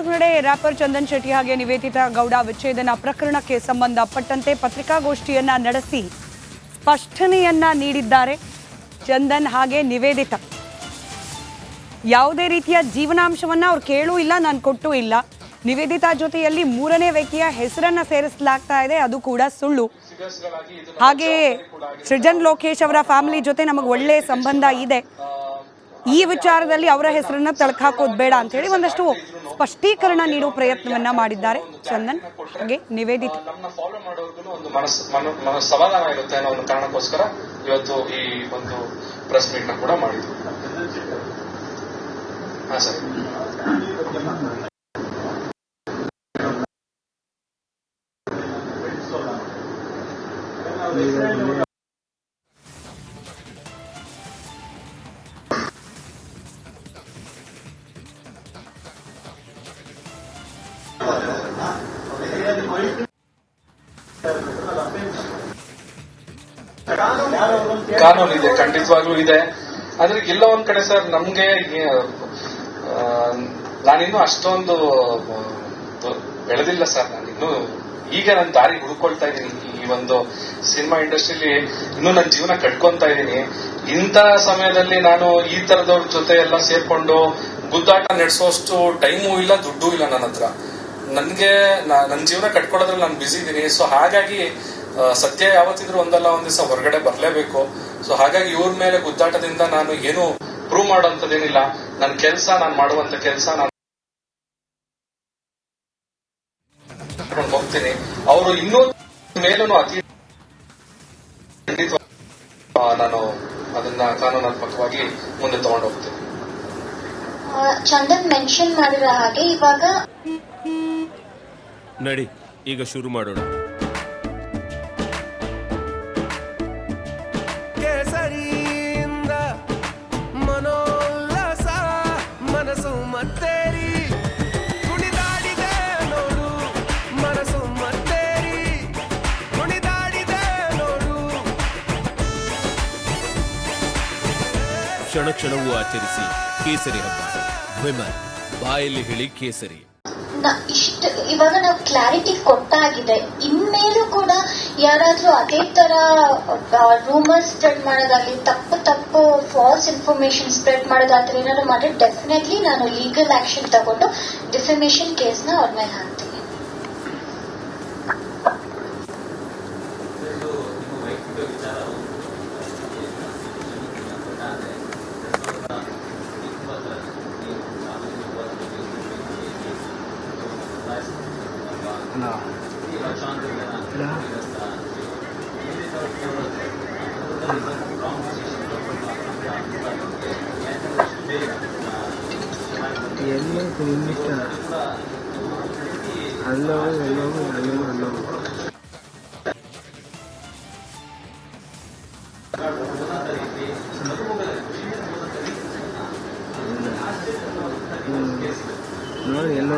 ಮತ್ತೊಂದು ಕಡೆ ರ್ಯಾಪರ್ ಚಂದನ್ ಶೆಟ್ಟಿ ಹಾಗೆ ನಿವೇದಿತಾ ಗೌಡ ವಿಚ್ಛೇದನ ಪ್ರಕರಣಕ್ಕೆ ಸಂಬಂಧಪಟ್ಟಂತೆ ಪತ್ರಿಕಾಗೋಷ್ಠಿಯನ್ನ ನಡೆಸಿ ಸ್ಪಷ್ಟನೆಯನ್ನ ನೀಡಿದ್ದಾರೆ ಚಂದನ್ ಹಾಗೆ ನಿವೇದಿತಾ. ಯಾವುದೇ ರೀತಿಯ ಜೀವನಾಂಶವನ್ನ ಅವ್ರು ಕೇಳೂ ಇಲ್ಲ, ನಾನು ಕೊಟ್ಟೂ ಇಲ್ಲ. ನಿವೇದಿತಾ ಜೊತೆಯಲ್ಲಿ ಮೂರನೇ ವ್ಯಕ್ತಿಯ ಹೆಸರನ್ನ ಸೇರಿಸಲಾಗ್ತಾ ಇದೆ, ಅದು ಕೂಡ ಸುಳ್ಳು. ಹಾಗೆಯೇ ಸೃಜನ್ ಲೋಕೇಶ್ ಅವರ ಫ್ಯಾಮಿಲಿ ಜೊತೆ ನಮಗೆ ಒಳ್ಳೆ ಸಂಬಂಧ ಇದೆ, ಈ ವಿಚಾರದಲ್ಲಿ ಅವರ ಹೆಸರನ್ನ ತಳ್ಕಾಕೋದು ಬೇಡ ಅಂತ ಹೇಳಿ ಒಂದಷ್ಟು ಸ್ಪಷ್ಟೀಕರಣ ನೀಡುವ ಪ್ರಯತ್ನವನ್ನ ಮಾಡಿದ್ದಾರೆ ಚಂದನ್ ಹಾಗೆ ನಿವೇದಿತಾ. ಸಮಾಧಾನ ಇರುತ್ತೆ ಅನ್ನೋ ಒಂದು ಕಾರಣಕ್ಕೋಸ್ಕರ ಇವತ್ತು ಈ ಒಂದು ಪ್ರೆಸ್ ಮೀಟ್ ನ ಕೂಡ ಮಾಡಿದ್ವಿ. ಕಾನೂನು ಇದೆ, ಖಂಡಿತವಾಗ್ಲೂ ಇದೆ. ಆದ್ರೆ ಎಲ್ಲ ಒಂದ್ ಕಡೆ ಸರ್ ನಮ್ಗೆ ನಾನಿನ್ನೂ ಅಷ್ಟೊಂದು ಬೆಳೆದಿಲ್ಲ ಸರ್. ನಾನಿನ್ನು ಈಗ ನನ್ನ ದಾರಿ ಹುಡ್ಕೊಳ್ತಾ ಇದ್ದೀನಿ. ಈ ಒಂದು ಸಿನಿಮಾ ಇಂಡಸ್ಟ್ರಿಲಿ ಇನ್ನೂ ನನ್ನ ಜೀವನ ಕಟ್ಕೊಂತಾ ಇದ್ದೀನಿ. ಇಂಥ ಸಮಯದಲ್ಲಿ ನಾನು ಈ ತರದವ್ರ ಜೊತೆ ಎಲ್ಲ ಸೇರ್ಕೊಂಡು ಗುದ್ದಾಟ ನಡೆಸೋಷ್ಟು ಟೈಮು ಇಲ್ಲ, ದುಡ್ಡು ಇಲ್ಲ ನನ್ನ ಹತ್ರ. ನನ್ಗೆ ನನ್ನ ಜೀವನ ಕಟ್ಕೊಳ್ಳೋದ್ರಲ್ಲಿ ನಾನು ಬಿಸಿ ಇದ್ದೀನಿ. ಸೊ ಹಾಗಾಗಿ ಸತ್ಯ ಯಾವತ್ತಿದ್ರು ಒಂದಲ್ಲ ಒಂದ್ ದಿವಸ ಹೊರಗಡೆ ಬರ್ಲೇಬೇಕು. ಸೊ ಹಾಗಾಗಿ ಇವ್ರ ಮೇಲೆ ಗುದ್ದಾಟದಿಂದ ನಾನು ಏನು ಪ್ರೂವ್ ಮಾಡೋಂಥದ್ದೇನಿಲ್ಲ. ನನ್ನ ಕೆಲಸ, ನಾನು ಮಾಡುವಂತ ಕೆಲಸ ನಾನು ಹೋಗ್ತೀನಿ. ಅವರು ಇನ್ನೂ ಮೇಲೂ ಅತಿ ನಾನು ಅದನ್ನ ಕಾನೂನಾತ್ಮಕವಾಗಿ ಮುಂದೆ ತಗೊಂಡು ಹೋಗ್ತೀನಿ. ಚಂದನ್ ಮೆನ್ಷನ್ ಮಾಡಿರೋ ಹಾಗೆ ಇವಾಗ ನಡಿ ಈಗ ಶುರು ಮಾಡೋಣ. ಕೇಸರಿಯಿಂದ ಮನೋಲ್ಲಾಸ ಮನಸ್ಸು ಮತ್ತೇರಿ ಕುಣಿದಾಡಿದೆ ನೋಡು, ಮನಸ್ಸು ಮತ್ತೇರಿ ಕುಣಿದಾಡಿದೆ ನೋಡು. ಕ್ಷಣ ಕ್ಷಣವೂ ಆಚರಿಸಿ ಕೇಸರಿ ಹಬ್ಬ. ವಿಮಲ್ ಬಾಯಲ್ಲಿ ಹೇಳಿ ಕೇಸರಿ. ಇವಾಗ ನಾವು ಕ್ಲಾರಿಟಿ ಕೊಟ್ಟಾಗಿದೆ. ಇನ್ಮೇಲೂ ಕೂಡ ಯಾರಾದ್ರೂ ಅದೇ ತರ ರೂಮರ್ಸ್ ಸ್ಪ್ರೆಡ್ ಮಾಡೋದಾಗ್ಲಿ, ತಪ್ಪು ಫಾಲ್ಸ್ ಇನ್ಫಾರ್ಮೇಶನ್ ಸ್ಪ್ರೆಡ್ ಮಾಡೋದಾದ್ರೆ ಏನಾದ್ರು ಮಾಡಿದ್ರೆ ಡೆಫಿನೆಟ್ಲಿ ನಾನು ಲೀಗಲ್ ಆಕ್ಷನ್ ತಗೊಂಡು ಡಿಫಮೇಷನ್ ಕೇಸ್ನ ಅವ್ರ ಮೇಲೆ ಹಾಕ್ತೀನಿ. ನೋಡಿ ಎಲ್ಲ